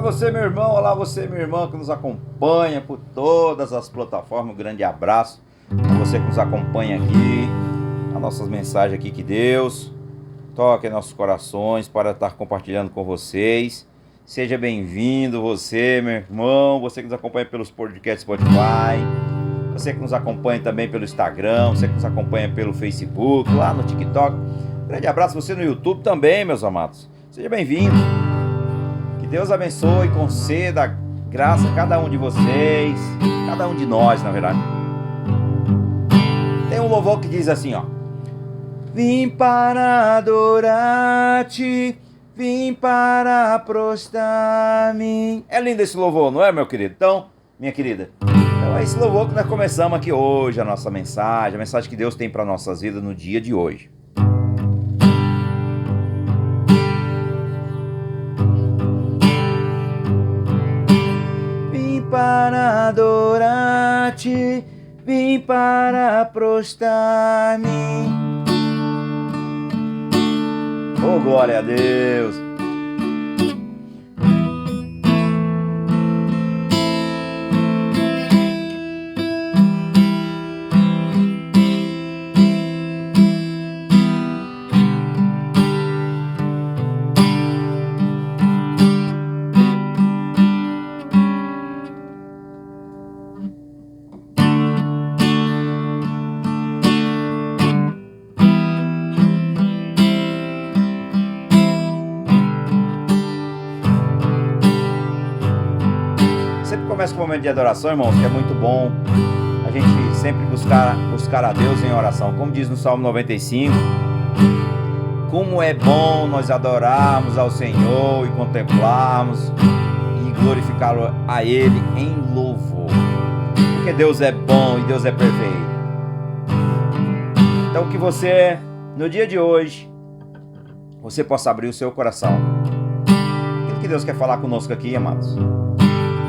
você, meu irmão, olá você, minha irmã, que nos acompanha por todas as plataformas. Um grande abraço a você que nos acompanha aqui, as nossas mensagens aqui, que Deus toque em nossos corações para estar compartilhando com vocês. Seja bem-vindo você, meu irmão, você que nos acompanha pelos podcasts Spotify, você que nos acompanha também pelo Instagram, você que nos acompanha pelo Facebook, lá no TikTok. Um grande abraço a você no YouTube também, meus amados. Seja bem-vindo. Que Deus abençoe e conceda graça a cada um de vocês, cada um de nós, na verdade. Tem um louvor que diz assim, ó: vim para adorar-te, vim para prostrar-me. É lindo esse louvor, não é, meu querido? Então, minha querida, então é esse louvor que nós começamos aqui hoje, a nossa mensagem, a mensagem que Deus tem para nossas vidas no dia de hoje. Vim para adorar-te, vim para prostrar-me. Oh, glória a Deus! Começa com o momento de adoração, irmãos, que é muito bom a gente sempre buscar a Deus em oração. Como diz no Salmo 95, como é bom nós adorarmos ao Senhor e contemplarmos e glorificá-lo a Ele em louvor, porque Deus é bom e Deus é perfeito. Então que você, no dia de hoje, você possa abrir o seu coração. Aquilo que Deus quer falar conosco aqui, amados.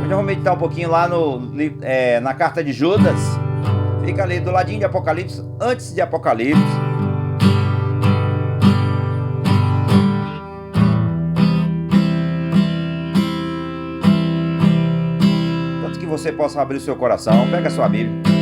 Hoje eu vou meditar um pouquinho lá na carta de Judas. Fica ali do ladinho de Apocalipse, antes de Apocalipse. Tanto que você possa abrir o seu coração. Pega a sua Bíblia.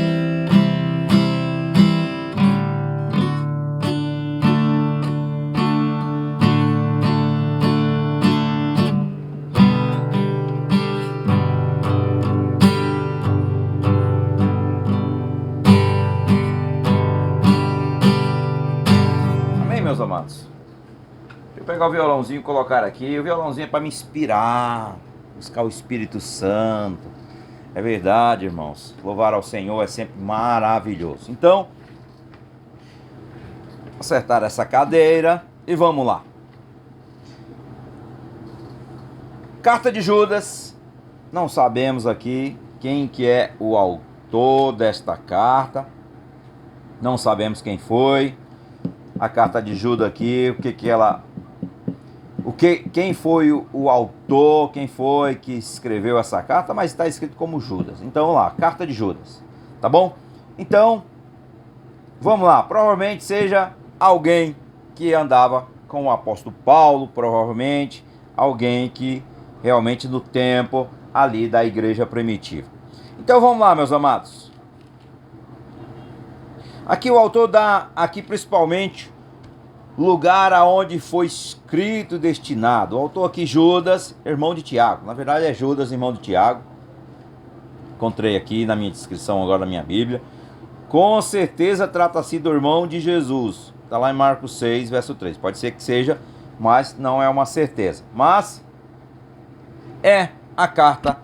Meus amados, deixa eu pegar o violãozinho e colocar aqui. O violãozinho é para me inspirar, buscar o Espírito Santo. É verdade, irmãos, louvar ao Senhor é sempre maravilhoso. Então, acertar essa cadeira e vamos lá. Carta de Judas. Não sabemos aqui quem que é o autor desta carta. Não sabemos quem foi. A carta de Judas aqui, quem foi o autor, quem foi que escreveu essa carta, mas está escrito como Judas. Então vamos lá, carta de Judas, tá bom? Então, vamos lá, provavelmente seja alguém que andava com o apóstolo Paulo, provavelmente alguém que realmente no tempo ali da igreja primitiva. Então vamos lá, meus amados. Aqui o autor dá, aqui principalmente, lugar aonde foi escrito e destinado. O autor aqui, Judas, irmão de Tiago. Na verdade é Judas, irmão de Tiago. Encontrei aqui na minha descrição agora da minha Bíblia. Com certeza trata-se do irmão de Jesus. Está lá em Marcos 6, verso 3. Pode ser que seja, mas não é uma certeza. Mas é a carta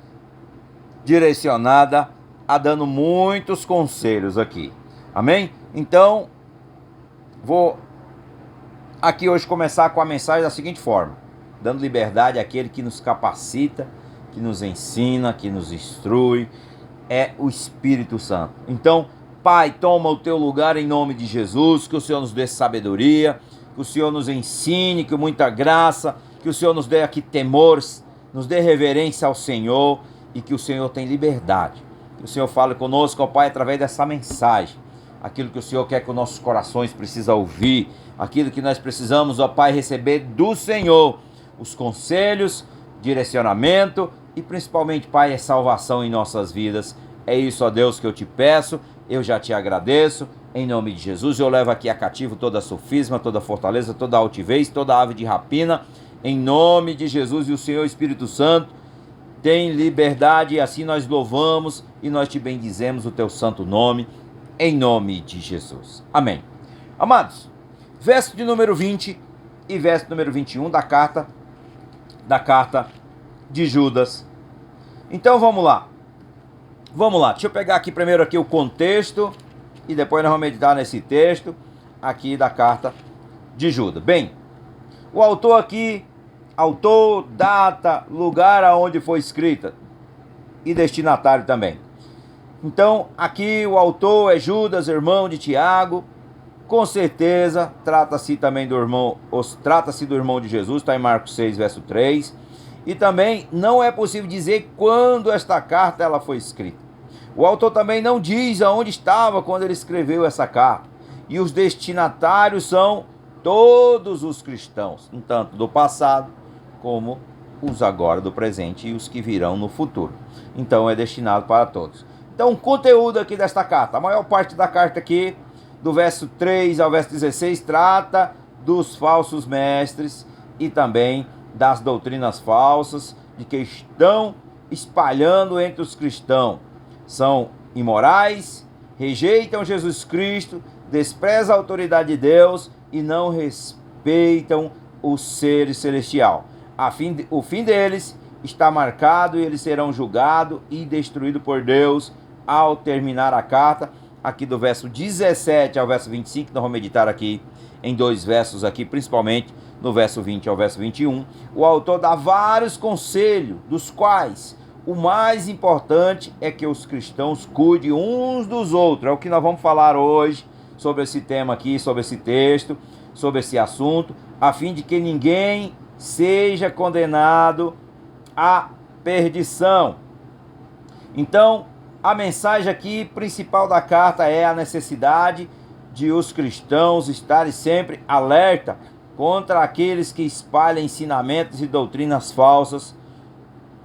direcionada a dando muitos conselhos aqui. Amém? Então, vou aqui hoje começar com a mensagem da seguinte forma: dando liberdade àquele que nos capacita, que nos ensina, que nos instrui, é o Espírito Santo. Então, Pai, toma o teu lugar em nome de Jesus, que o Senhor nos dê sabedoria, que o Senhor nos ensine, que muita graça, que o Senhor nos dê aqui temor, nos dê reverência ao Senhor e que o Senhor tenha liberdade. Que o Senhor fale conosco, ó Pai, através dessa mensagem. Aquilo que o Senhor quer que os nossos corações precisam ouvir, aquilo que nós precisamos, ó Pai, receber do Senhor, os conselhos direcionamento e principalmente, Pai, é salvação em nossas vidas. É isso, ó Deus, que eu te peço, eu já te agradeço, em nome de Jesus. Eu levo aqui a cativo toda sofisma, toda fortaleza, toda altivez, toda ave de rapina, em nome de Jesus. E o Senhor Espírito Santo tem liberdade, e assim nós louvamos e nós te bendizemos o teu santo nome, em nome de Jesus. Amém. Amados, verso de número 20 e verso número 21 da carta de Judas. Então vamos lá. Deixa eu pegar aqui primeiro aqui o contexto e depois nós vamos meditar nesse texto aqui da carta de Judas. Bem, o autor aqui, data, lugar aonde foi escrita e destinatário também. Então, aqui o autor é Judas, irmão de Tiago. Com certeza, trata-se também do irmão de Jesus, está em Marcos 6, verso 3. E também não é possível dizer quando esta carta ela foi escrita. O autor também não diz aonde estava quando ele escreveu essa carta. E os destinatários são todos os cristãos, tanto do passado como os agora do presente e os que virão no futuro. Então é destinado para todos. Então o conteúdo aqui desta carta, a maior parte da carta aqui, do verso 3 ao verso 16, trata dos falsos mestres e também das doutrinas falsas de que estão espalhando entre os cristãos. São imorais, rejeitam Jesus Cristo, desprezam a autoridade de Deus e não respeitam o ser celestial. O fim deles está marcado e eles serão julgados e destruídos por Deus ao terminar a carta. Aqui do verso 17 ao verso 25, nós vamos meditar aqui em dois versos aqui, principalmente no verso 20 ao verso 21. O autor dá vários conselhos, dos quais o mais importante é que os cristãos cuidem uns dos outros. É o que nós vamos falar hoje sobre esse tema aqui, sobre esse texto, sobre esse assunto, a fim de que ninguém seja condenado à perdição. Então, a mensagem aqui principal da carta é a necessidade de os cristãos estarem sempre alerta contra aqueles que espalham ensinamentos e doutrinas falsas,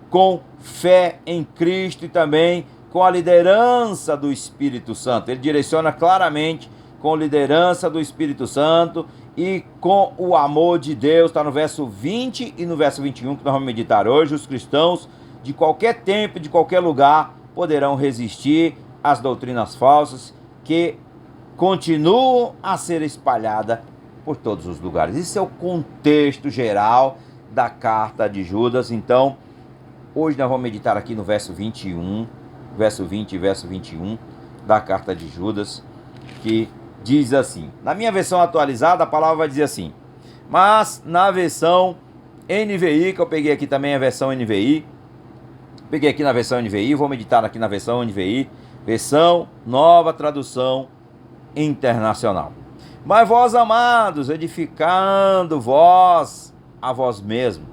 com fé em Cristo e também com a liderança do Espírito Santo. Ele direciona claramente com a liderança do Espírito Santo e com o amor de Deus. Está no verso 20 e no verso 21 que nós vamos meditar hoje. Os cristãos de qualquer tempo, de qualquer lugar, poderão resistir às doutrinas falsas que continuam a ser espalhadas por todos os lugares. Esse é o contexto geral da carta de Judas. Então, hoje nós vamos meditar aqui no verso 21, verso 20 e verso 21 da carta de Judas, que diz assim. Na minha versão atualizada, a palavra vai dizer assim. Mas na versão NVI, que eu peguei aqui também a versão NVI, peguei aqui na versão NVI, vou meditar aqui na versão NVI, versão Nova Tradução Internacional. Mas vós, amados, edificando vós a vós mesmo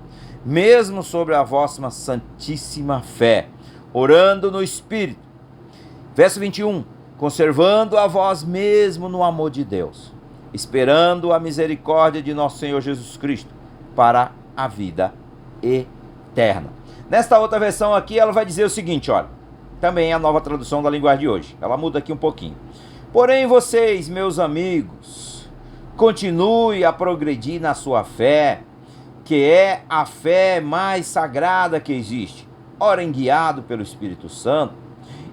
sobre a vossa santíssima fé, orando no Espírito. Verso 21, conservando a vós mesmo no amor de Deus, esperando a misericórdia de nosso Senhor Jesus Cristo para a vida eterna. Nesta outra versão aqui, ela vai dizer o seguinte, olha, também é a nova tradução da linguagem de hoje, ela muda aqui um pouquinho. Porém vocês, meus amigos, continue a progredir na sua fé, que é a fé mais sagrada que existe. Orem guiado pelo Espírito Santo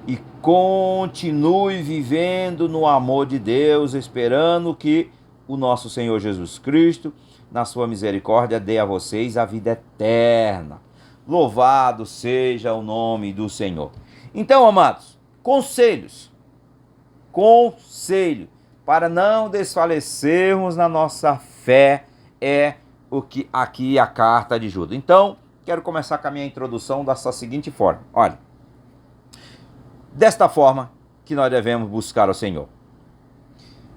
e continue vivendo no amor de Deus, esperando que o nosso Senhor Jesus Cristo, na sua misericórdia, dê a vocês a vida eterna. Louvado seja o nome do Senhor. Então, amados, conselho para não desfalecermos na nossa fé é o que aqui a carta de Judas. Então, quero começar com a minha introdução dessa seguinte forma. Olha, desta forma que nós devemos buscar ao Senhor.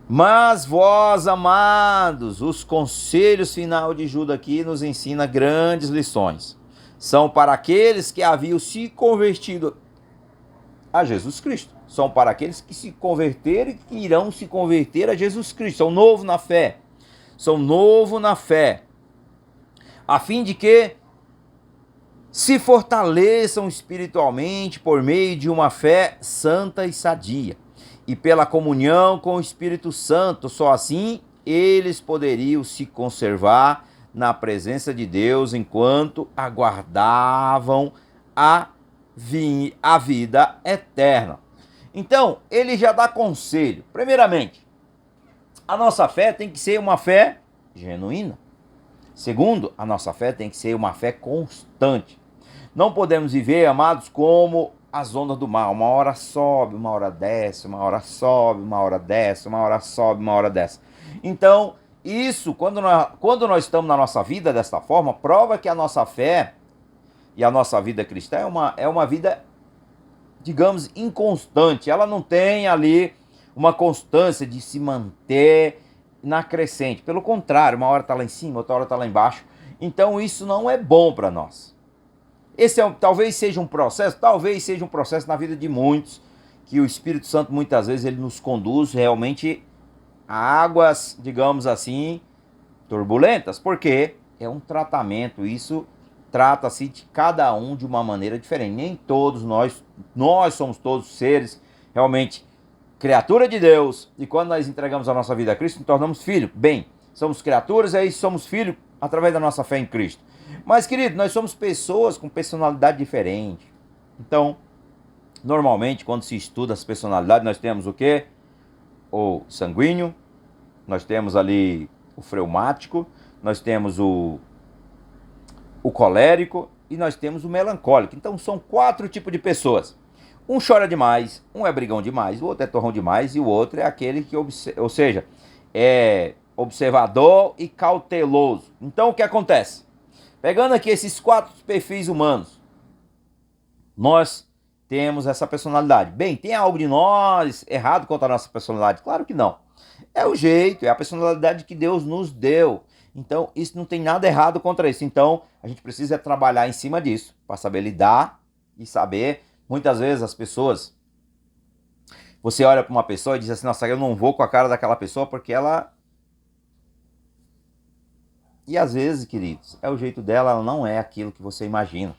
Mas vós, amados, os conselhos final de Judas aqui nos ensina grandes lições. São para aqueles que haviam se convertido a Jesus Cristo. São para aqueles que se converteram e que irão se converter a Jesus Cristo. São novos na fé. São novos na fé. A fim de que se fortaleçam espiritualmente por meio de uma fé santa e sadia, e pela comunhão com o Espírito Santo. Só assim eles poderiam se conservar na presença de Deus enquanto aguardavam a vida eterna. Então, ele já dá conselho. Primeiramente, a nossa fé tem que ser uma fé genuína. Segundo, a nossa fé tem que ser uma fé constante. Não podemos viver, amados, como as ondas do mar. Uma hora sobe, uma hora desce, uma hora sobe, uma hora desce, uma hora sobe, uma hora desce. Então, isso, quando nós estamos na nossa vida desta forma, prova que a nossa fé e a nossa vida cristã é uma vida, digamos, inconstante. Ela não tem ali uma constância de se manter na crescente. Pelo contrário, uma hora está lá em cima, outra hora está lá embaixo. Então isso não é bom para nós. Esse talvez seja um processo na vida de muitos, que o Espírito Santo muitas vezes ele nos conduz realmente a águas, digamos assim, turbulentas, porque é um tratamento. Isso trata-se de cada um de uma maneira diferente. Nem todos nós somos todos seres realmente criatura de Deus, e quando nós entregamos a nossa vida a Cristo, nos tornamos filhos. Bem, somos criaturas e aí somos filhos através da nossa fé em Cristo. Mas, querido, nós somos pessoas com personalidade diferente. Então, normalmente, quando se estuda as personalidades, nós temos o quê? O sanguíneo, nós temos ali o fleumático, nós temos o colérico e nós temos o melancólico. Então, são 4 tipos de pessoas. Um chora demais, um é brigão demais, o outro é torrão demais e o outro é aquele que, é observador e cauteloso. Então o que acontece? Pegando aqui esses 4 perfis humanos, nós temos essa personalidade. Bem, tem algo de nós errado quanto à nossa personalidade? Claro que não. É o jeito, é a personalidade que Deus nos deu. Então isso não tem nada errado contra isso. Então a gente precisa trabalhar em cima disso, para saber lidar e saber. Muitas vezes as pessoas, você olha para uma pessoa e diz assim, nossa, eu não vou com a cara daquela pessoa porque ela... E às vezes, queridos, é o jeito dela, ela não é aquilo que você imagina.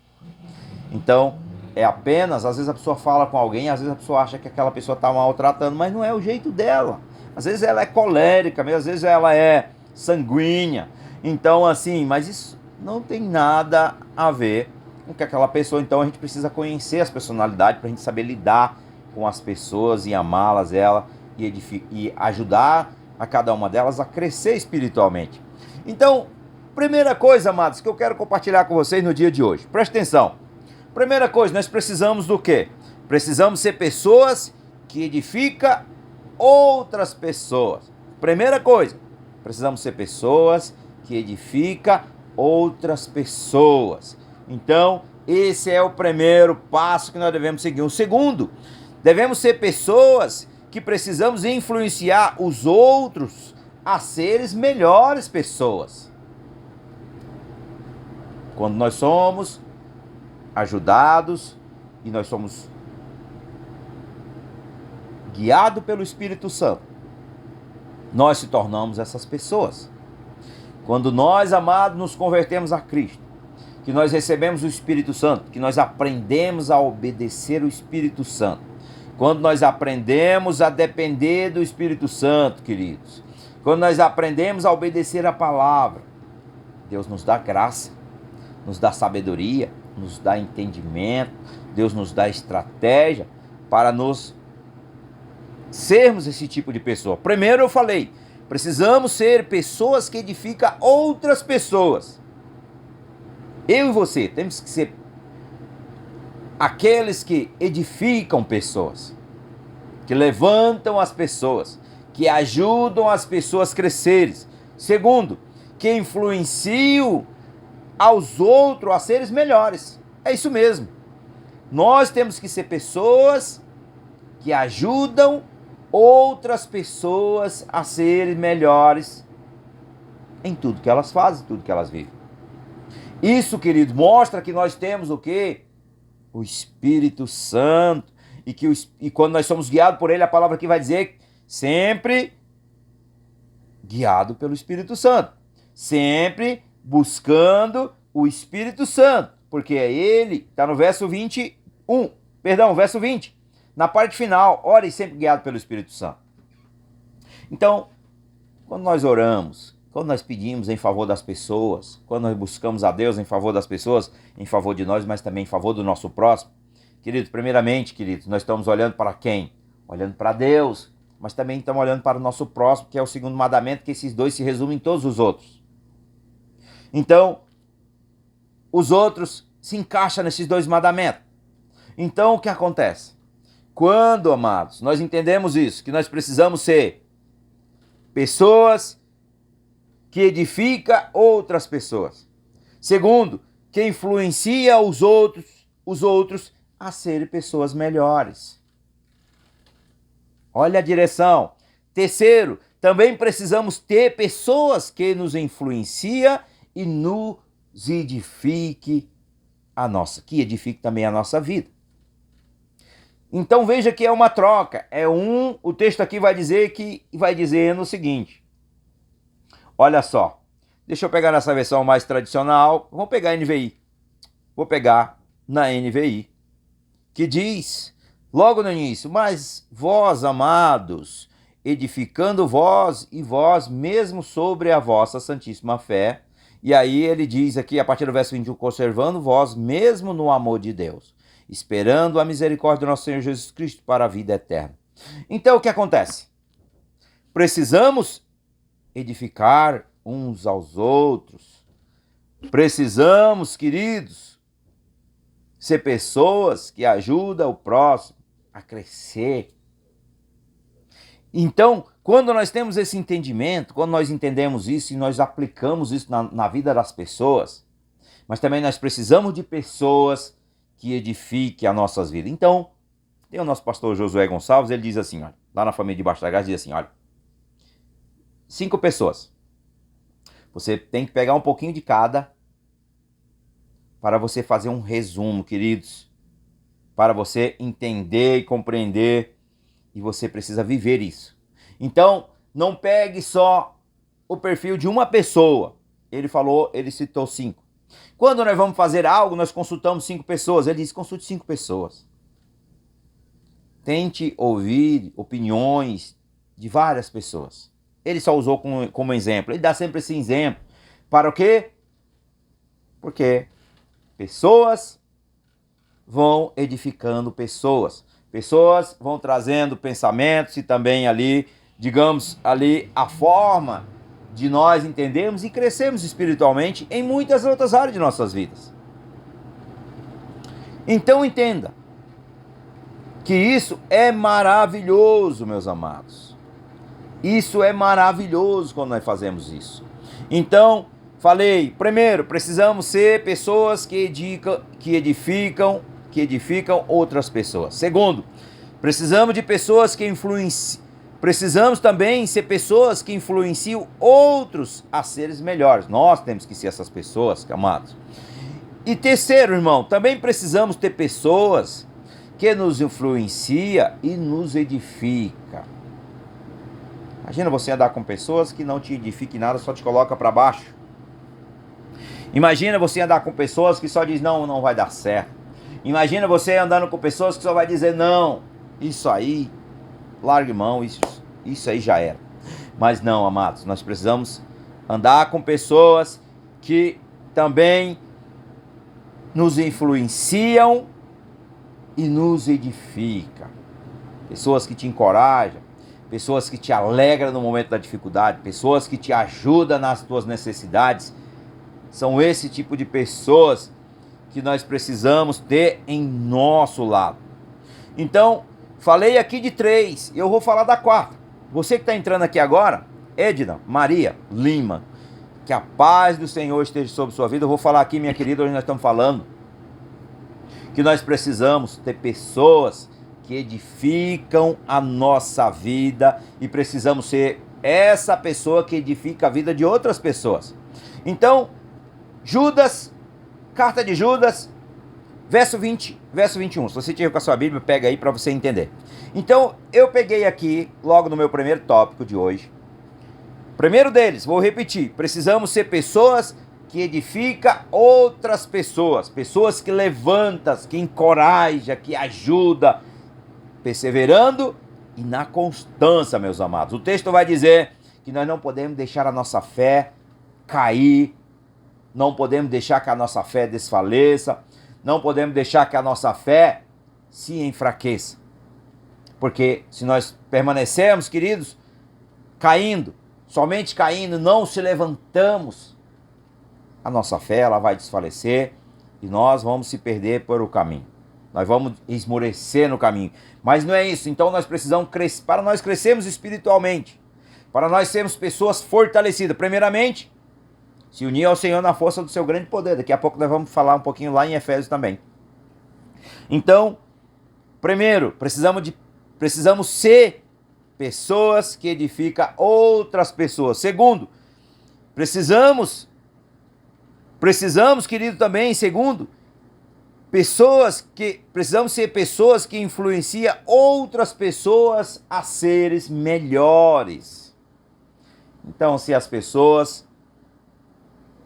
Então, é apenas, às vezes a pessoa fala com alguém, às vezes a pessoa acha que aquela pessoa está maltratando, mas não é o jeito dela. Às vezes ela é colérica, às vezes ela é sanguínea. Então, assim, mas isso não tem nada a ver com que aquela pessoa. Então a gente precisa conhecer as personalidades para a gente saber lidar com as pessoas e amá-las, e ajudar a cada uma delas a crescer espiritualmente. Então, primeira coisa, amados, que eu quero compartilhar com vocês no dia de hoje. Presta atenção. Primeira coisa, nós precisamos do quê? Precisamos ser pessoas que edificam outras pessoas. Primeira coisa, precisamos ser pessoas que edificam outras pessoas. Então, esse é o primeiro passo que nós devemos seguir. O segundo, devemos ser pessoas que precisamos influenciar os outros a seres melhores pessoas. Quando nós somos ajudados e nós somos guiados pelo Espírito Santo, nós se tornamos essas pessoas. Quando nós, amados, nos convertemos a Cristo, que nós recebemos o Espírito Santo, que nós aprendemos a obedecer o Espírito Santo, quando nós aprendemos a depender do Espírito Santo, queridos, quando nós aprendemos a obedecer a palavra, Deus nos dá graça, nos dá sabedoria, nos dá entendimento, Deus nos dá estratégia para nos sermos esse tipo de pessoa. Primeiro eu falei, precisamos ser pessoas que edificam outras pessoas. Eu e você temos que ser aqueles que edificam pessoas, que levantam as pessoas, que ajudam as pessoas a crescerem. Segundo, que influenciam aos outros a seres melhores. É isso mesmo. Nós temos que ser pessoas que ajudam outras pessoas a serem melhores em tudo que elas fazem, tudo que elas vivem. Isso, querido, mostra que nós temos o quê? O Espírito Santo. E quando nós somos guiados por Ele, a palavra aqui vai dizer sempre guiado pelo Espírito Santo. Sempre buscando o Espírito Santo. porque é ele, está no verso 20. Na parte final, ore sempre guiado pelo Espírito Santo. Então, quando nós oramos, quando nós pedimos em favor das pessoas, quando nós buscamos a Deus em favor das pessoas, em favor de nós, mas também em favor do nosso próximo, queridos, primeiramente, queridos, nós estamos olhando para quem? Olhando para Deus, mas também estamos olhando para o nosso próximo, que é o segundo mandamento, que esses dois se resumem em todos os outros. Então, os outros se encaixam nesses dois mandamentos. Então, o que acontece? Quando, amados, nós entendemos isso, que nós precisamos ser pessoas que edificam outras pessoas. Segundo, que influencia os outros a serem pessoas melhores. Olha a direção. Terceiro, também precisamos ter pessoas que nos influenciam e nos edifique que edifique também a nossa vida. Então veja que é uma troca. O texto aqui vai dizendo o seguinte. Olha só. Deixa eu pegar nessa versão mais tradicional. Vou pegar a NVI. Vou pegar na NVI. Que diz, logo no início, mas vós, amados, edificando vós e vós mesmo sobre a vossa santíssima fé. E aí ele diz aqui, a partir do verso 21, conservando vós mesmo no amor de Deus, esperando a misericórdia do nosso Senhor Jesus Cristo para a vida eterna. Então o que acontece? Precisamos edificar uns aos outros. Precisamos, queridos, ser pessoas que ajudam o próximo a crescer. Então, quando nós temos esse entendimento, quando nós entendemos isso e nós aplicamos isso na vida das pessoas, mas também nós precisamos de pessoas que edifiquem as nossas vidas. Então, tem o nosso pastor Josué Gonçalves, ele diz assim, olha, lá na família de Baixo da Graça, diz assim, olha, 5 pessoas. Você tem que pegar um pouquinho de cada para você fazer um resumo, queridos, para você entender e compreender, e você precisa viver isso. Então, não pegue só o perfil de uma pessoa. Ele citou 5. Quando nós vamos fazer algo, nós consultamos 5 pessoas. Ele disse, consulte 5 pessoas. Tente ouvir opiniões de várias pessoas. Ele só usou como exemplo. Ele dá sempre esse exemplo. Para o quê? Porque pessoas vão edificando pessoas. Pessoas vão trazendo pensamentos e também ali, digamos, ali a forma de nós entendermos e crescermos espiritualmente em muitas outras áreas de nossas vidas. Então entenda que isso é maravilhoso, meus amados. Isso é maravilhoso quando nós fazemos isso. Então, falei, primeiro, precisamos ser pessoas que edificam outras pessoas. Segundo, precisamos de pessoas que influenciam. Precisamos também ser pessoas que influenciam outros a seres melhores. Nós temos que ser essas pessoas, amados. E terceiro, irmão, também precisamos ter pessoas que nos influenciam e nos edificam. Imagina você andar com pessoas que não te edificam em nada, só te coloca para baixo. Imagina você andar com pessoas que só dizem, não vai dar certo. Imagina você andando com pessoas que só vai dizer, não, isso aí, largue mão, isso aí já era. Mas não, amados, nós precisamos andar com pessoas que também nos influenciam e nos edificam. Pessoas que te encorajam, pessoas que te alegram no momento da dificuldade, pessoas que te ajudam nas tuas necessidades. São esse tipo de pessoas que nós precisamos ter em nosso lado. Então, falei aqui de 3, eu vou falar da 4. Você que está entrando aqui agora, Edna Maria Lima, que a paz do Senhor esteja sobre sua vida. Eu vou falar aqui, minha querida, hoje nós estamos falando que nós precisamos ter pessoas que edificam a nossa vida e precisamos ser essa pessoa que edifica a vida de outras pessoas. Então, Judas, carta de Judas, verso 20, verso 21. Se você tiver com a sua Bíblia, pega aí para você entender. Então, eu peguei aqui, logo no meu primeiro tópico de hoje. Primeiro deles, vou repetir, precisamos ser pessoas que edifica outras pessoas. Pessoas que levantam, que encoraja, que ajuda, perseverando e na constância, meus amados. O texto vai dizer que nós não podemos deixar a nossa fé cair, não podemos deixar que a nossa fé desfaleça, não podemos deixar que a nossa fé se enfraqueça. Porque se nós permanecermos, queridos, caindo, somente caindo, não se levantamos, a nossa fé ela vai desfalecer e nós vamos se perder por o caminho. Nós vamos esmorecer no caminho. Mas não é isso. Então nós precisamos crescer. Para nós crescermos espiritualmente, para nós sermos pessoas fortalecidas, primeiramente, se unir ao Senhor na força do seu grande poder. Daqui a pouco nós vamos falar um pouquinho lá em Efésios também. Então, primeiro, precisamos ser pessoas que edificam outras pessoas. Segundo, precisamos, querido, também, segundo, precisamos ser pessoas que influenciam outras pessoas a seres melhores. Então, se as pessoas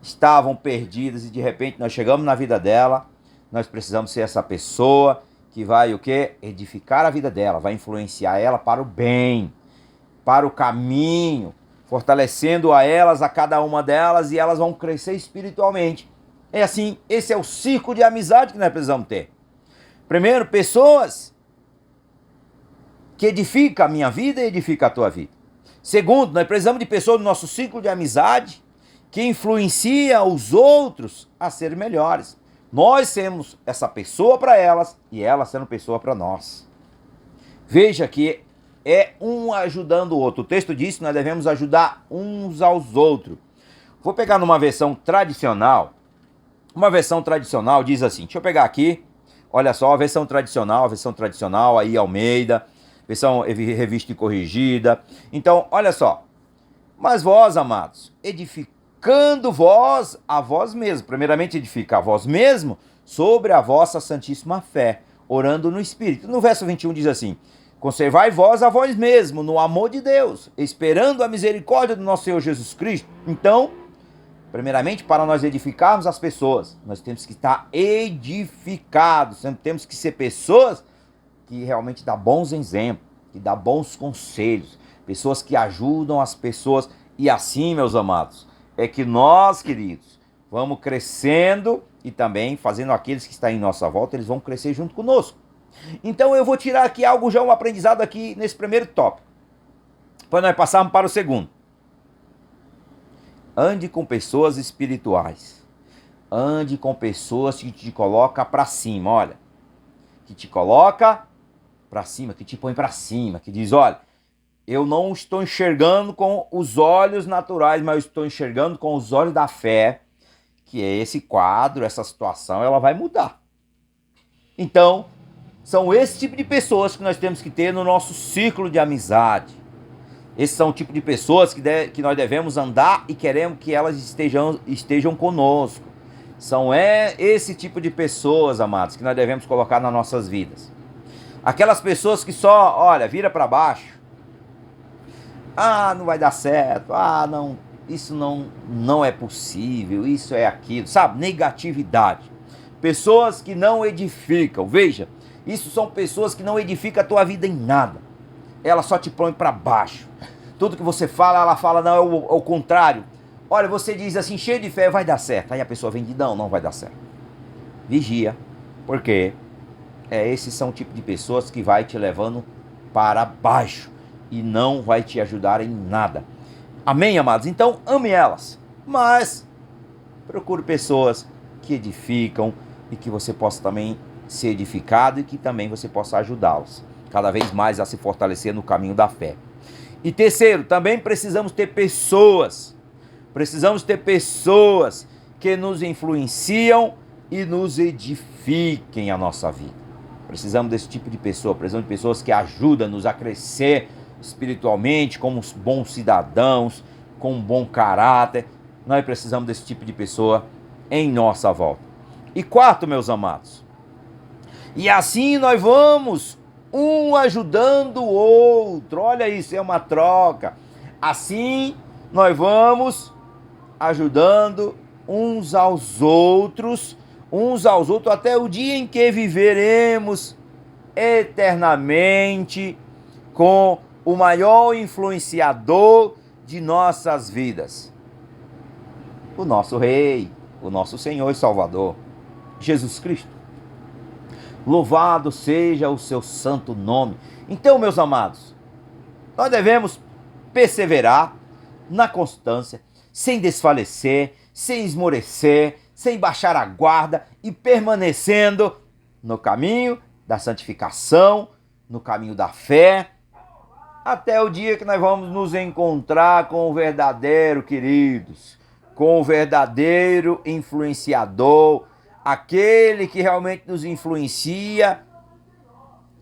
estavam perdidas e de repente nós chegamos na vida dela, nós precisamos ser essa pessoa que vai o quê? Edificar a vida dela, vai influenciar ela para o bem, para o caminho, fortalecendo a elas, a cada uma delas, e elas vão crescer espiritualmente. É assim, esse é o círculo de amizade que nós precisamos ter. Primeiro, pessoas que edificam a minha vida e edificam a tua vida. Segundo, nós precisamos de pessoas do nosso círculo de amizade que influenciam os outros a serem melhores. Nós sermos essa pessoa para elas e elas sendo pessoa para nós. Veja que é um ajudando o outro. O texto diz que nós devemos ajudar uns aos outros. Vou pegar numa versão tradicional. Uma versão tradicional diz assim, deixa eu pegar aqui, olha só, a versão tradicional, aí Almeida, versão revista e corrigida. Então, olha só, mas vós, amados, edificando vós a vós mesmos, primeiramente edificar a vós mesmo sobre a vossa santíssima fé, orando no Espírito. No verso 21 diz assim, conservai vós a vós mesmo no amor de Deus, esperando a misericórdia do nosso Senhor Jesus Cristo. Então, primeiramente, para nós edificarmos as pessoas, nós temos que estar edificados, temos que ser pessoas que realmente dão bons exemplos, que dão bons conselhos, pessoas que ajudam as pessoas. E assim, meus amados, é que nós, queridos, vamos crescendo e também fazendo aqueles que estão em nossa volta, eles vão crescer junto conosco. Então eu vou tirar aqui algo, já um aprendizado aqui nesse primeiro tópico, para nós passarmos para o segundo. Ande com pessoas espirituais. Ande com pessoas que te colocam para cima, olha. Que te coloca para cima, que te põe para cima, que diz, olha, eu não estou enxergando com os olhos naturais, mas eu estou enxergando com os olhos da fé, que é esse quadro, essa situação, ela vai mudar. Então, são esse tipo de pessoas que nós temos que ter no nosso círculo de amizade. Esses são o tipo de pessoas que nós devemos andar e queremos que elas estejam conosco. São esse tipo de pessoas, amados, que nós devemos colocar nas nossas vidas. Aquelas pessoas que só, olha, vira para baixo. Ah, não vai dar certo. Ah, não, isso não é possível. Isso é aquilo, sabe? Negatividade. Pessoas que não edificam. Veja, isso são pessoas que não edificam a tua vida em nada. Ela só te põe para baixo. Tudo que você fala, ela fala, não, é o contrário. Olha, você diz assim, cheio de fé, vai dar certo. Aí a pessoa vem de, não vai dar certo. Vigia, porque esses são o tipo de pessoas que vai te levando para baixo e não vai te ajudar em nada. Amém, amados? Então, ame elas, mas procure pessoas que edificam e que você possa também ser edificado e que também você possa ajudá-los cada vez mais a se fortalecer no caminho da fé. E terceiro, também precisamos ter pessoas que nos influenciam e nos edifiquem a nossa vida. Precisamos desse tipo de pessoa, precisamos de pessoas que ajudam-nos a crescer espiritualmente, como bons cidadãos, com um bom caráter. Nós precisamos desse tipo de pessoa em nossa volta. E quarto, meus amados, e assim nós vamos um ajudando o outro. Olha isso, é uma troca. Assim nós vamos ajudando uns aos outros, até o dia em que viveremos eternamente com o maior influenciador de nossas vidas, o nosso Rei, o nosso Senhor e Salvador, Jesus Cristo. Louvado seja o seu santo nome. Então, meus amados, nós devemos perseverar na constância, sem desfalecer, sem esmorecer, sem baixar a guarda e permanecendo no caminho da santificação, no caminho da fé, até o dia que nós vamos nos encontrar com o verdadeiro, queridos, com o verdadeiro influenciador, aquele que realmente nos influencia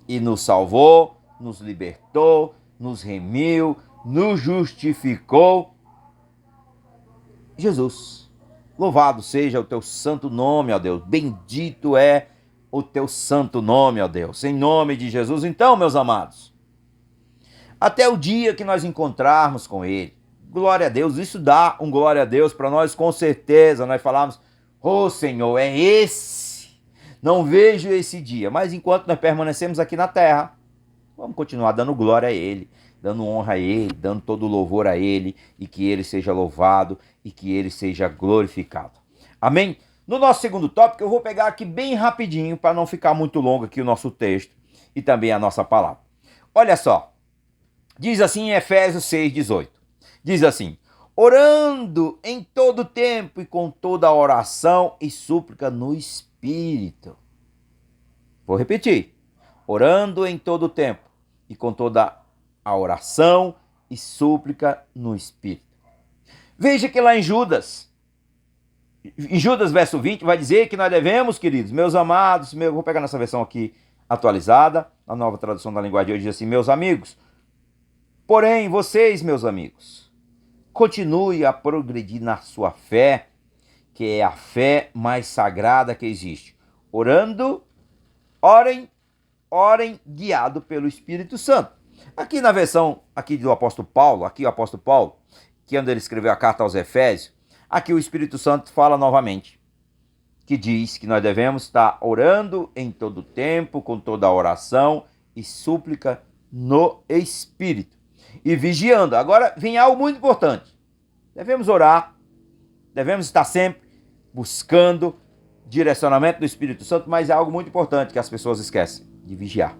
e nos salvou, nos libertou, nos remiu, nos justificou. Jesus. Louvado seja o teu santo nome, ó Deus. Bendito é o teu santo nome, ó Deus. Em nome de Jesus. Então, meus amados, até o dia que nós encontrarmos com Ele, glória a Deus, isso dá um glória a Deus para nós, com certeza. Nós falamos, ô Senhor, é esse. Não vejo esse dia. Mas enquanto nós permanecemos aqui na terra, vamos continuar dando glória a Ele, dando honra a Ele, dando todo o louvor a Ele, e que Ele seja louvado e que Ele seja glorificado. Amém? No nosso segundo tópico, eu vou pegar aqui bem rapidinho, para não ficar muito longo aqui o nosso texto e também a nossa palavra. Olha só, diz assim em Efésios 6,18, diz assim, orando em todo tempo e com toda oração e súplica no Espírito. Vou repetir, orando em todo tempo e com toda a oração e súplica no Espírito. Veja que lá em Judas verso 20, vai dizer que nós devemos, queridos, meus amados, vou pegar nessa versão aqui atualizada, a nova tradução da linguagem de hoje diz assim, meus amigos, porém vocês, meus amigos, continue a progredir na sua fé, que é a fé mais sagrada que existe. Orem guiado pelo Espírito Santo. Aqui na versão aqui do apóstolo Paulo, que quando ele escreveu a carta aos Efésios, aqui o Espírito Santo fala novamente, que diz que nós devemos estar orando em todo tempo, com toda a oração e súplica no Espírito. E vigiando. Agora vem algo muito importante. Devemos orar, devemos estar sempre buscando direcionamento do Espírito Santo, mas é algo muito importante que as pessoas esquecem, de vigiar.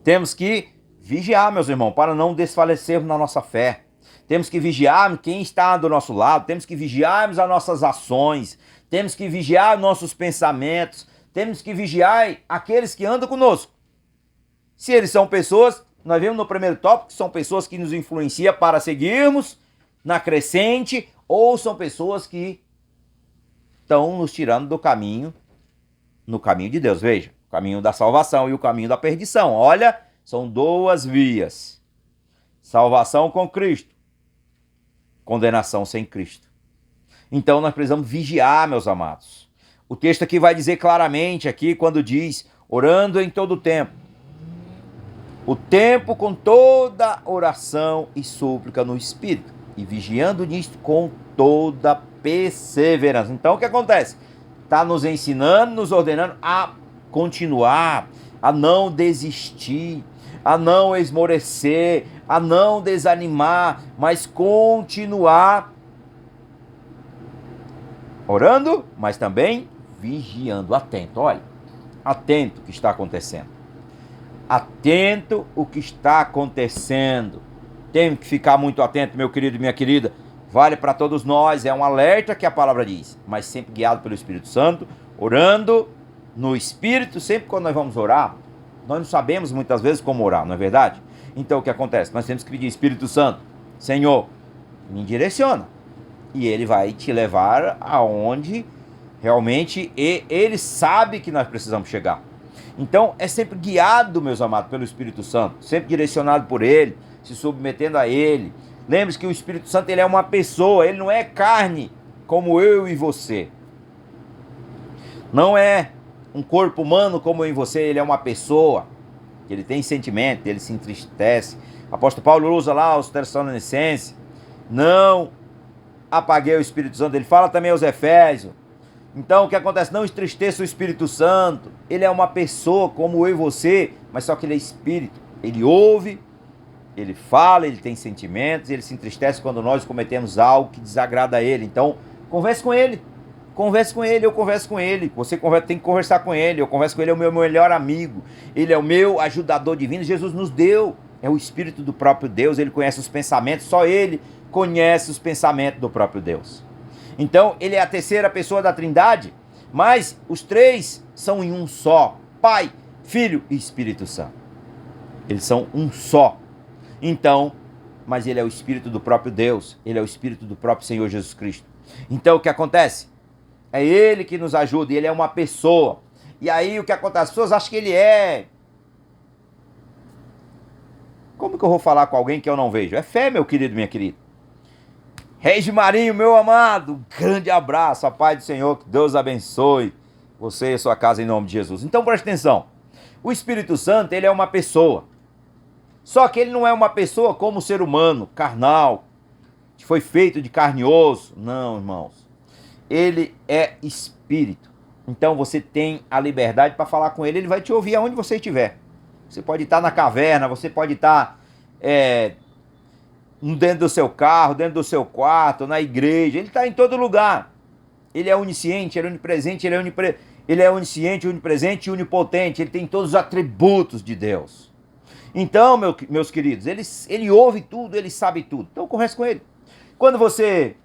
Temos que vigiar, meus irmãos, para não desfalecermos na nossa fé. Temos que vigiar quem está do nosso lado, temos que vigiarmos as nossas ações, temos que vigiar nossos pensamentos, temos que vigiar aqueles que andam conosco. Se eles são pessoas, nós vimos no primeiro tópico, que são pessoas que nos influenciam para seguirmos na crescente, ou são pessoas que estão nos tirando do caminho, no caminho de Deus. Veja, o caminho da salvação e o caminho da perdição. Olha, são duas vias. Salvação com Cristo, condenação sem Cristo. Então nós precisamos vigiar, meus amados. O texto aqui vai dizer claramente, aqui quando diz, orando em todo o tempo. O tempo com toda oração e súplica no Espírito. E vigiando nisto com toda perseverança. Então o que acontece? Está nos ensinando, nos ordenando a continuar, a não desistir, a não esmorecer, a não desanimar, mas continuar orando, mas também vigiando, atento. Olha, atento o que está acontecendo. Atento o que está acontecendo. Tem que ficar muito atento, meu querido e minha querida. Vale para todos nós, é um alerta que a palavra diz, mas sempre guiado pelo Espírito Santo, orando no Espírito. Sempre quando nós vamos orar, nós não sabemos muitas vezes como orar, não é verdade? Então o que acontece? Nós temos que pedir, Espírito Santo, Senhor, me direciona. E Ele vai te levar aonde realmente Ele sabe que nós precisamos chegar. Então é sempre guiado, meus amados, pelo Espírito Santo, sempre direcionado por Ele, se submetendo a Ele. Lembre-se que o Espírito Santo, ele é uma pessoa, ele não é carne como eu e você. Não é um corpo humano como eu e você, ele é uma pessoa. Ele tem sentimento, ele se entristece. O apóstolo Paulo usa lá os Tessalonicenses. Não apaguei o Espírito Santo. Ele fala também aos Efésios. Então, o que acontece? Não entristeça o Espírito Santo. Ele é uma pessoa como eu e você, mas só que ele é Espírito. Ele ouve, ele fala, ele tem sentimentos, ele se entristece quando nós cometemos algo que desagrada a ele. Então, converse com ele. Converse com ele, eu converso com ele. Você tem que conversar com ele. Eu converso com ele, é o meu melhor amigo. Ele é o meu ajudador divino. Jesus nos deu. É o Espírito do próprio Deus. Ele conhece os pensamentos. Só ele conhece os pensamentos do próprio Deus. Então, ele é a terceira pessoa da Trindade, mas os três são em um só. Pai, Filho e Espírito Santo. Eles são um só. Então, mas ele é o Espírito do próprio Deus. Ele é o Espírito do próprio Senhor Jesus Cristo. Então, o que acontece? É ele que nos ajuda, e ele é uma pessoa. E aí o que acontece? As pessoas acham que ele é... Como que eu vou falar com alguém que eu não vejo? É fé, meu querido, minha querida. Reis Marinho, meu amado, um grande abraço, a paz do Senhor, que Deus abençoe você e a sua casa em nome de Jesus. Então preste atenção, o Espírito Santo, ele é uma pessoa. Só que ele não é uma pessoa como o ser humano, carnal, que foi feito de carne e osso. Não, irmãos. Ele é espírito. Então você tem a liberdade para falar com ele. Ele vai te ouvir aonde você estiver. Você pode estar na caverna, você pode estar dentro do seu carro, dentro do seu quarto, na igreja. Ele está em todo lugar. Ele é onisciente, ele é onipresente, ele é onisciente, onipresente e onipotente. Ele tem todos os atributos de Deus. Então, meus queridos, ele ouve tudo, ele sabe tudo. Então converse com ele. Quando você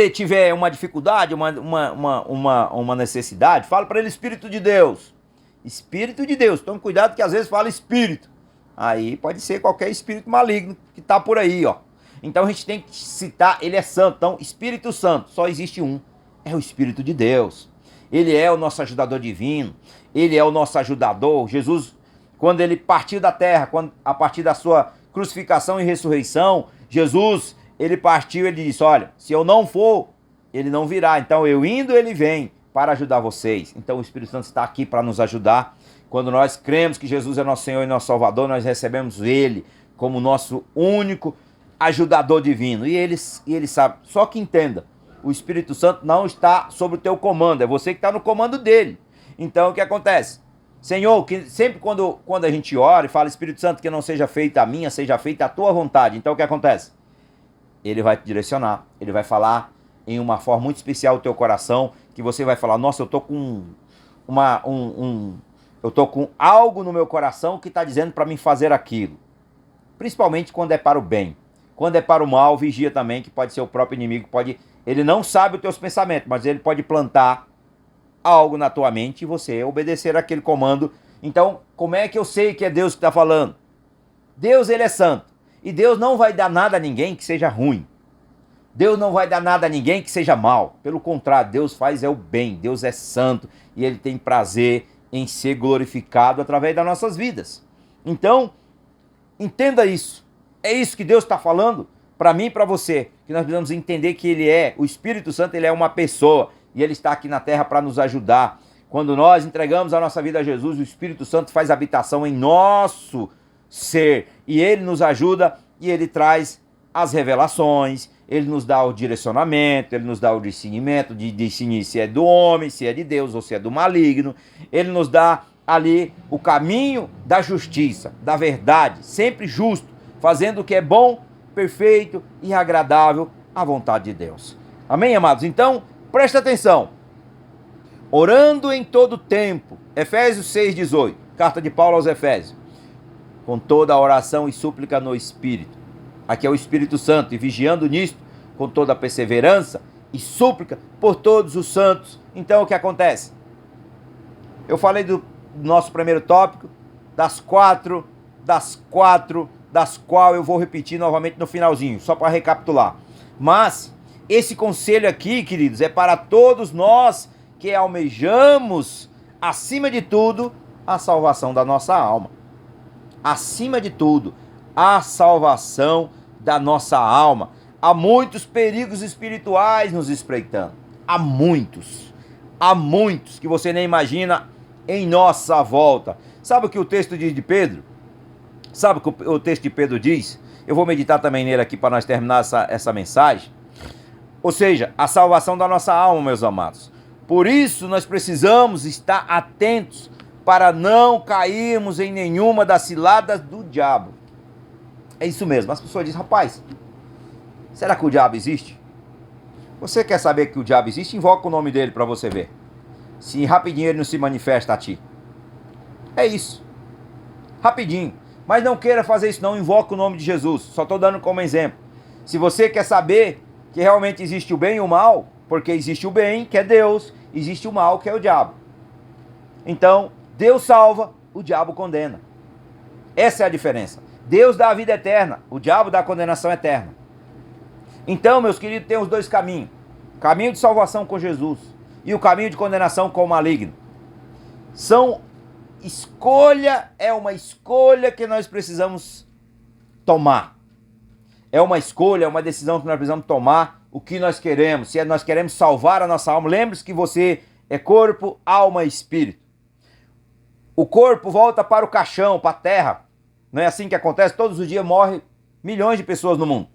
tiver uma dificuldade, uma necessidade, fala para ele Espírito de Deus. Espírito de Deus. Tome cuidado que às vezes fala Espírito. Aí pode ser qualquer espírito maligno que está por aí, ó. Então a gente tem que citar, ele é santo. Então, Espírito Santo, só existe um. É o Espírito de Deus. Ele é o nosso ajudador divino. Ele é o nosso ajudador. Jesus, quando ele partiu da terra, a partir da sua crucificação e ressurreição, Jesus... ele partiu, ele disse, olha, se eu não for, ele não virá. Então eu indo, ele vem para ajudar vocês. Então o Espírito Santo está aqui para nos ajudar. Quando nós cremos que Jesus é nosso Senhor e nosso Salvador, nós recebemos ele como nosso único ajudador divino. E ele sabe. Só que entenda, o Espírito Santo não está sob o teu comando, é você que está no comando dele. Então o que acontece? Senhor, que sempre quando a gente ora e fala, Espírito Santo, que não seja feita a minha, seja feita a tua vontade. Então o que acontece? Ele vai te direcionar, ele vai falar em uma forma muito especial o teu coração, que você vai falar, nossa, eu tô com eu tô com algo no meu coração que está dizendo para mim fazer aquilo. Principalmente quando é para o bem. Quando é para o mal, vigia também, que pode ser o próprio inimigo, ele não sabe os teus pensamentos, mas ele pode plantar algo na tua mente e você obedecer aquele comando. Então, como é que eu sei que é Deus que está falando? Deus, ele é santo. E Deus não vai dar nada a ninguém que seja ruim. Deus não vai dar nada a ninguém que seja mal. Pelo contrário, Deus faz o bem. Deus é santo e ele tem prazer em ser glorificado através das nossas vidas. Então, entenda isso. É isso que Deus está falando para mim e para você. Que nós precisamos entender que ele é, o Espírito Santo, ele é uma pessoa. E ele está aqui na terra para nos ajudar. Quando nós entregamos a nossa vida a Jesus, o Espírito Santo faz habitação em nosso ser, e ele nos ajuda e ele traz as revelações, ele nos dá o direcionamento, ele nos dá o discernimento de discernir se é do homem, se é de Deus ou se é do maligno. Ele nos dá ali o caminho da justiça, da verdade, sempre justo, fazendo o que é bom, perfeito e agradável à vontade de Deus. Amém, amados? Então, presta atenção. Orando em todo tempo, Efésios 6,18, carta de Paulo aos Efésios. Com toda a oração e súplica no Espírito. Aqui é o Espírito Santo. E vigiando nisto, com toda a perseverança e súplica por todos os santos. Então o que acontece? Eu falei do nosso primeiro tópico, das quatro, das qual eu vou repetir novamente no finalzinho, só para recapitular. Mas esse conselho aqui, queridos, é para todos nós que almejamos, acima de tudo, a salvação da nossa alma. Acima de tudo, a salvação da nossa alma. Há muitos perigos espirituais nos espreitando. Há muitos que você nem imagina em nossa volta. Sabe o que o texto diz de Pedro? Sabe o que o texto de Pedro diz? Eu vou meditar também nele aqui para nós terminar essa mensagem. Ou seja, a salvação da nossa alma, meus amados. Por isso nós precisamos estar atentos para não cairmos em nenhuma das ciladas do diabo. É isso mesmo. As pessoas dizem, rapaz, será que o diabo existe? Você quer saber que o diabo existe? Invoca o nome dele para você ver. Se rapidinho ele não se manifesta a ti. É isso. Rapidinho. Mas não queira fazer isso não, invoca o nome de Jesus. Só estou dando como exemplo. Se você quer saber que realmente existe o bem e o mal, porque existe o bem, que é Deus, existe o mal, que é o diabo. Então, Deus salva, o diabo condena. Essa é a diferença. Deus dá a vida eterna, o diabo dá a condenação eterna. Então, meus queridos, tem os dois caminhos. O caminho de salvação com Jesus e o caminho de condenação com o maligno. É uma escolha que nós precisamos tomar. É uma escolha, é uma decisão que nós precisamos tomar o que nós queremos. Se nós queremos salvar a nossa alma, lembre-se que você é corpo, alma e espírito. O corpo volta para o caixão, para a terra. Não é assim que acontece? Todos os dias morrem milhões de pessoas no mundo.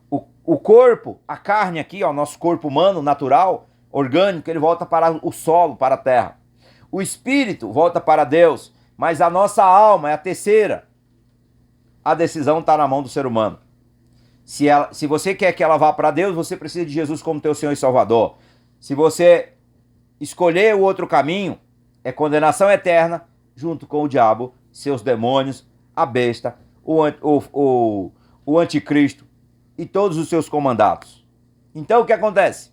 O corpo, a carne aqui, o nosso corpo humano, natural, orgânico, ele volta para o solo, para a terra. O espírito volta para Deus, mas a nossa alma é a terceira. A decisão está na mão do ser humano. Se você quer que ela vá para Deus, você precisa de Jesus como teu Senhor e Salvador. Se você escolher o outro caminho, é condenação eterna, junto com o diabo, seus demônios, a besta, o anticristo e todos os seus comandados. Então o que acontece?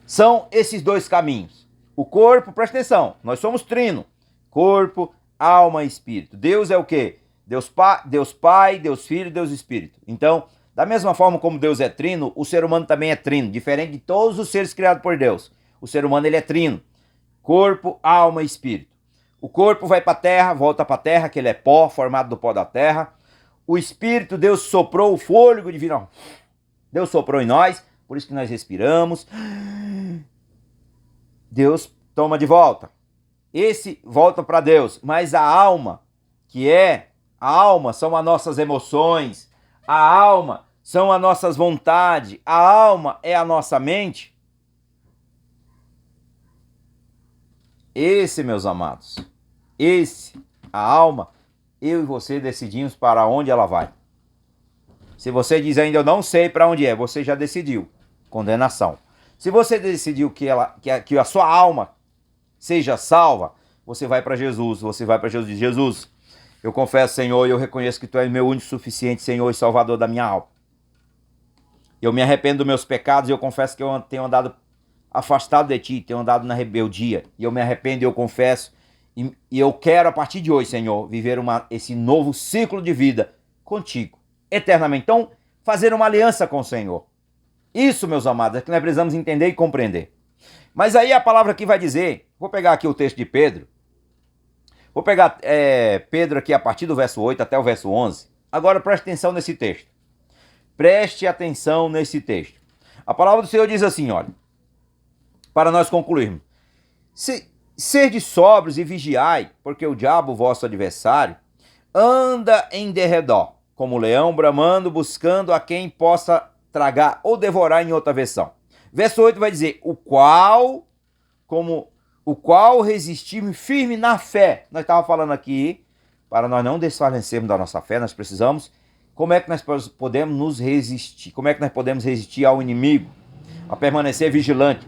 São esses dois caminhos. O corpo, presta atenção, nós somos trino. Corpo, alma e espírito. Deus é o quê? Deus Pai, Deus Filho, Deus Espírito. Então, da mesma forma como Deus é trino, o ser humano também é trino, diferente de todos os seres criados por Deus. O ser humano ele é trino. Corpo, alma e espírito. O corpo vai para a terra, volta para a terra, que ele é pó, formado do pó da terra. O espírito, Deus soprou o fôlego divino. Deus soprou em nós, por isso que nós respiramos. Deus toma de volta. Esse volta para Deus, mas a alma, a alma são as nossas emoções, a alma são as nossas vontades, a alma é a nossa mente. Esse, meus amados, a alma, eu e você decidimos para onde ela vai. Se você diz ainda eu não sei para onde é, você já decidiu. Condenação. Se você decidiu que a sua alma seja salva, você vai para Jesus, Jesus, eu confesso, Senhor, e eu reconheço que Tu és meu único suficiente Senhor e Salvador da minha alma. Eu me arrependo dos meus pecados e eu confesso que eu tenho andado afastado de Ti, tenho andado na rebeldia. E eu me arrependo e eu confesso. E eu quero, a partir de hoje, Senhor, viver esse novo ciclo de vida contigo, eternamente. Então, fazer uma aliança com o Senhor. Isso, meus amados, é que nós precisamos entender e compreender. Mas aí a palavra aqui vai dizer, vou pegar aqui o texto de Pedro, vou pegar Pedro aqui a partir do verso 8 até o verso 11. Agora preste atenção nesse texto. Preste atenção nesse texto. A palavra do Senhor diz assim, olha, para nós concluirmos. Sede sóbrios e vigiai, porque o diabo, vosso adversário, anda em derredor, como leão bramando, buscando a quem possa tragar ou devorar, em outra versão. Verso 8 vai dizer, o qual resistir firme na fé. Nós estávamos falando aqui, para nós não desfalecermos da nossa fé, nós precisamos, como é que nós podemos nos resistir? Como é que nós podemos resistir ao inimigo? A permanecer vigilante.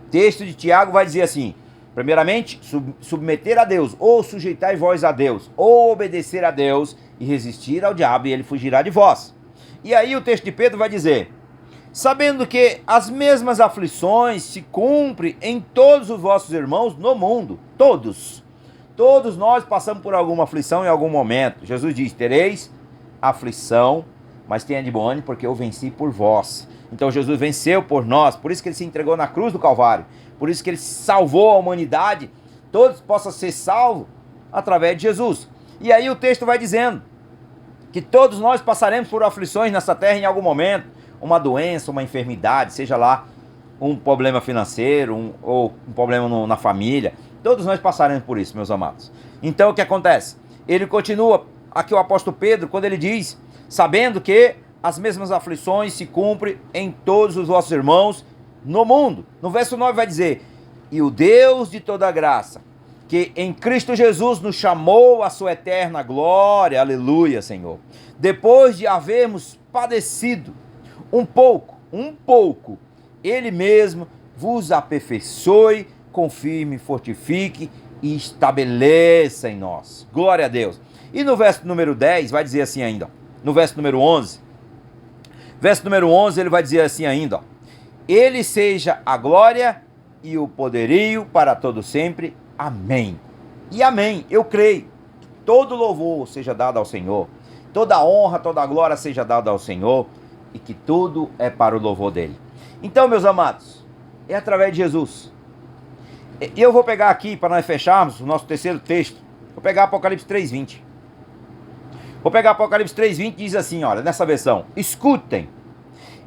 O texto de Tiago vai dizer assim, primeiramente, submeter a Deus, ou sujeitai vós a Deus, ou obedecer a Deus e resistir ao diabo, e ele fugirá de vós. E aí o texto de Pedro vai dizer, sabendo que as mesmas aflições se cumprem em todos os vossos irmãos no mundo, todos nós passamos por alguma aflição em algum momento. Jesus diz, tereis aflição, mas tenha de bom ânimo, porque eu venci por vós. Então Jesus venceu por nós, por isso que ele se entregou na cruz do Calvário, por isso que ele salvou a humanidade, todos possam ser salvos através de Jesus. E aí o texto vai dizendo que todos nós passaremos por aflições nessa terra em algum momento, uma doença, uma enfermidade, seja lá um problema financeiro, ou um problema na família, todos nós passaremos por isso, meus amados. Então o que acontece? Ele continua, aqui o apóstolo Pedro, quando ele diz, sabendo que as mesmas aflições se cumprem em todos os vossos irmãos no mundo. No verso 9 vai dizer: e o Deus de toda graça, que em Cristo Jesus nos chamou à sua eterna glória, aleluia, Senhor, depois de havermos padecido um pouco, Ele mesmo vos aperfeiçoe, confirme, fortifique e estabeleça em nós. Glória a Deus. E no verso número 10 vai dizer assim ainda, no verso número 11, ele vai dizer assim ainda, ó, Ele seja a glória e o poderio para todo sempre. Amém. E amém, eu creio que todo louvor seja dado ao Senhor, toda honra, toda glória seja dada ao Senhor, e que tudo é para o louvor dele. Então, meus amados, é através de Jesus. E eu vou pegar aqui, para nós fecharmos o nosso terceiro texto, vou pegar Apocalipse 3:20. Vou pegar Apocalipse 3:20, diz assim, olha, nessa versão: escutem,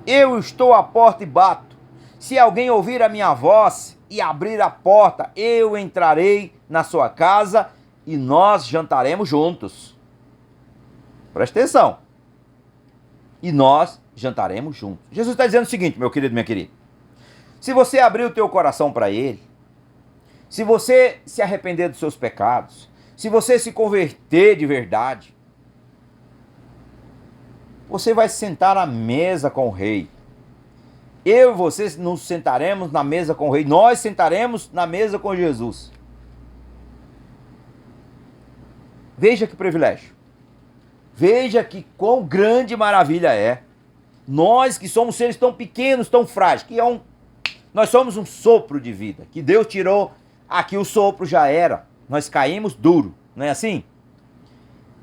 eu estou à porta e bato. Se alguém ouvir a minha voz e abrir a porta, eu entrarei na sua casa e nós jantaremos juntos. Presta atenção. E nós jantaremos juntos. Jesus está dizendo o seguinte, meu querido, minha querida. Se você abrir o teu coração para Ele, se você se arrepender dos seus pecados, se você se converter de verdade, você vai sentar à mesa com o Rei. Eu e você nos sentaremos na mesa com o Rei. Nós sentaremos na mesa com Jesus. Veja que privilégio. Veja que quão grande maravilha é. Nós que somos seres tão pequenos, tão frágeis, nós somos um sopro de vida, que Deus tirou aqui, o sopro já era. Nós caímos duro, não é assim?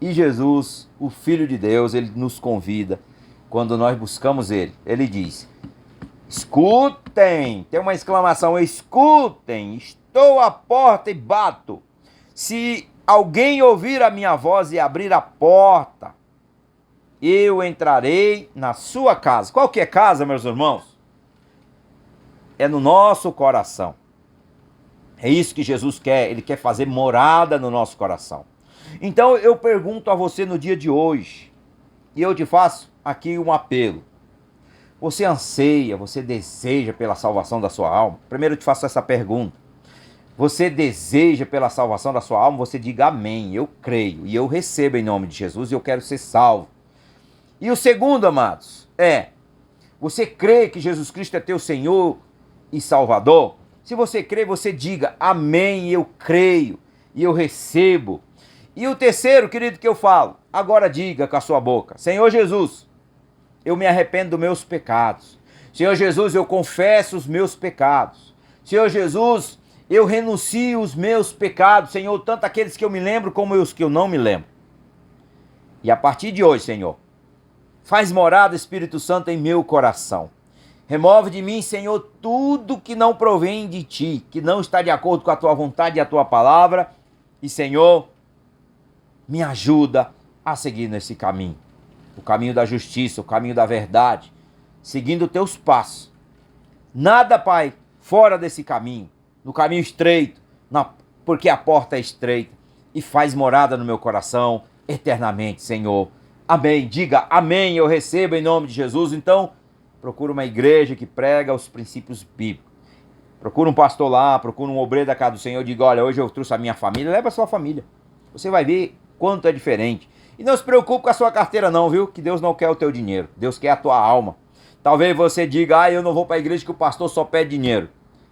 E Jesus, o Filho de Deus, Ele nos convida, quando nós buscamos Ele, Ele diz: escutem, tem uma exclamação, escutem, estou à porta e bato. Se alguém ouvir a minha voz e abrir a porta, eu entrarei na sua casa. Qual que é casa, meus irmãos? É no nosso coração. É isso que Jesus quer, Ele quer fazer morada no nosso coração. Então eu pergunto a você no dia de hoje, e eu te faço aqui um apelo. Você anseia, você deseja pela salvação da sua alma? Primeiro eu te faço essa pergunta. Você deseja pela salvação da sua alma? Você diga amém, eu creio e eu recebo em nome de Jesus e eu quero ser salvo. E o segundo, amados, você crê que Jesus Cristo é teu Senhor e Salvador? Se você crê, você diga amém, eu creio e eu recebo. E o terceiro, querido, que eu falo, agora diga com a sua boca: Senhor Jesus, eu me arrependo dos meus pecados. Senhor Jesus, eu confesso os meus pecados. Senhor Jesus, eu renuncio os meus pecados, Senhor, tanto aqueles que eu me lembro como os que eu não me lembro. E a partir de hoje, Senhor, faz morada, Espírito Santo, em meu coração. Remove de mim, Senhor, tudo que não provém de Ti, que não está de acordo com a Tua vontade e a Tua palavra. E, Senhor, me ajuda a seguir nesse caminho. O caminho da justiça, o caminho da verdade, seguindo Teus passos. Nada, Pai, fora desse caminho, no caminho estreito, porque a porta é estreita, e faz morada no meu coração eternamente, Senhor. Amém. Diga amém, eu recebo em nome de Jesus. Então, procura uma igreja que prega os princípios bíblicos. Procura um pastor lá, procura um obreiro da casa do Senhor. Diga: olha, hoje eu trouxe a minha família. Leva a sua família. Você vai ver quanto é diferente. E não se preocupe com a sua carteira não, viu? Que Deus não quer o teu dinheiro. Deus quer a tua alma. Talvez você diga: eu não vou para a igreja que o pastor só pede dinheiro.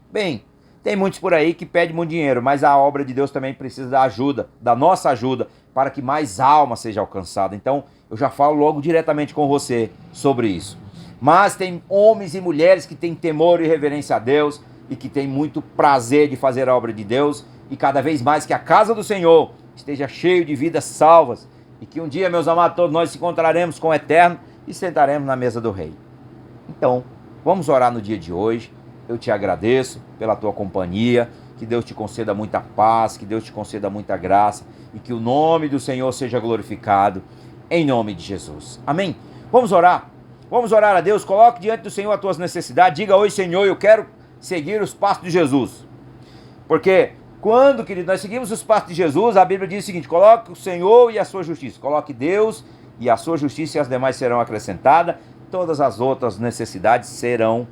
Bem, tem muitos por aí que pedem muito dinheiro, mas a obra de Deus também precisa da ajuda, da nossa ajuda, para que mais alma seja alcançada. Então, eu já falo logo diretamente com você sobre isso. Mas tem homens e mulheres que têm temor e reverência a Deus e que têm muito prazer de fazer a obra de Deus, e cada vez mais que a casa do Senhor esteja cheio de vidas salvas, e que um dia, meus amados, todos nós se encontraremos com o Eterno e sentaremos na mesa do Rei. Então, vamos orar no dia de hoje. Eu te agradeço pela tua companhia, que Deus te conceda muita paz, que Deus te conceda muita graça, e que o nome do Senhor seja glorificado, em nome de Jesus. Amém? Vamos orar. Vamos orar a Deus. Coloque diante do Senhor as tuas necessidades. Diga: hoje, Senhor, eu quero seguir os passos de Jesus. Porque quando, querido, nós seguimos os passos de Jesus, a Bíblia diz o seguinte: coloque o Senhor e a sua justiça. Coloque Deus e a sua justiça e as demais serão acrescentadas, todas as outras necessidades serão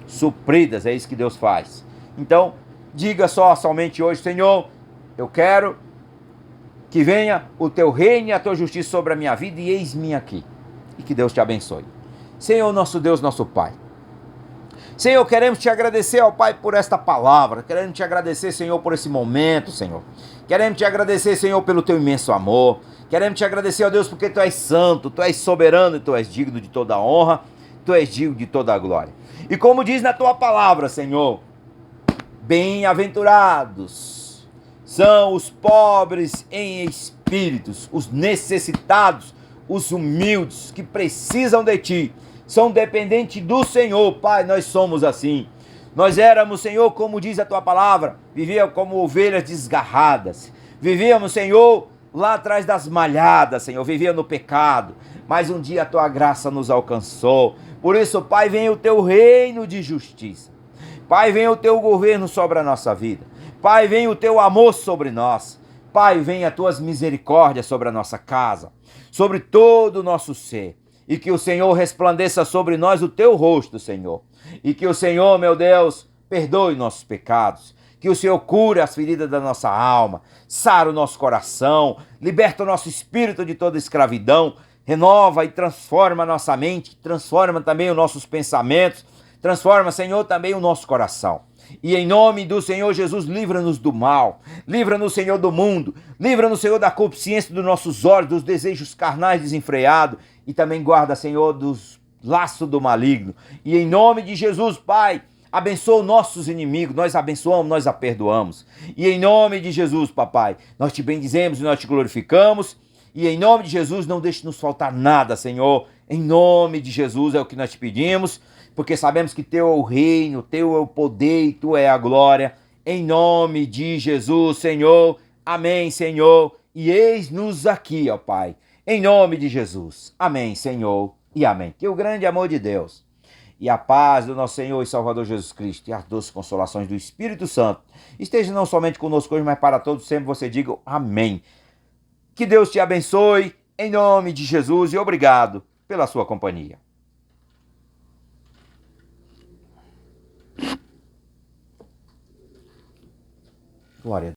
supridas. É isso que Deus faz. Então, diga somente hoje: Senhor, eu quero que venha o teu reino e a tua justiça sobre a minha vida, e eis-me aqui. E que Deus te abençoe. Senhor, nosso Deus, nosso Pai. Senhor, queremos te agradecer, ó Pai, por esta palavra. Queremos te agradecer, Senhor, por esse momento, Senhor. Queremos te agradecer, Senhor, pelo teu imenso amor. Queremos te agradecer, ó Deus, porque tu és santo, tu és soberano e tu és digno de toda a honra, tu és digno de toda a glória. E como diz na tua palavra, Senhor, bem-aventurados são os pobres em espíritos, os necessitados, os humildes que precisam de ti, são dependentes do Senhor. Pai, nós somos assim. Nós éramos, Senhor, como diz a tua palavra, vivíamos como ovelhas desgarradas, vivíamos, Senhor, lá atrás das malhadas, Senhor, vivia no pecado, mas um dia a tua graça nos alcançou. Por isso, Pai, vem o teu reino de justiça. Pai, vem o teu governo sobre a nossa vida. Pai, vem o teu amor sobre nós. Pai, vem as tuas misericórdias sobre a nossa casa, sobre todo o nosso ser. E que o Senhor resplandeça sobre nós o teu rosto, Senhor. E que o Senhor, meu Deus, perdoe nossos pecados. Que o Senhor cure as feridas da nossa alma, sara o nosso coração, liberta o nosso espírito de toda escravidão, renova e transforma a nossa mente, transforma também os nossos pensamentos, transforma, Senhor, também o nosso coração. E em nome do Senhor Jesus, livra-nos do mal, livra-nos, Senhor, do mundo, livra-nos, Senhor, da consciência dos nossos olhos, dos desejos carnais desenfreados, e também guarda, Senhor, dos laços do maligno. E em nome de Jesus, Pai, abençoa os nossos inimigos, nós abençoamos, nós a perdoamos. E em nome de Jesus, Papai, nós te bendizemos e nós te glorificamos. E em nome de Jesus, não deixe nos faltar nada, Senhor. Em nome de Jesus é o que nós te pedimos, porque sabemos que teu é o reino, teu é o poder e tu é a glória. Em nome de Jesus, Senhor. Amém, Senhor. E eis-nos aqui, ó Pai. Em nome de Jesus. Amém, Senhor. E amém. Que o grande amor de Deus e a paz do nosso Senhor e Salvador Jesus Cristo e as doces consolações do Espírito Santo esteja não somente conosco hoje, mas para todos sempre. Você diga amém. Que Deus te abençoe, em nome de Jesus, e obrigado pela sua companhia. Glória a Deus.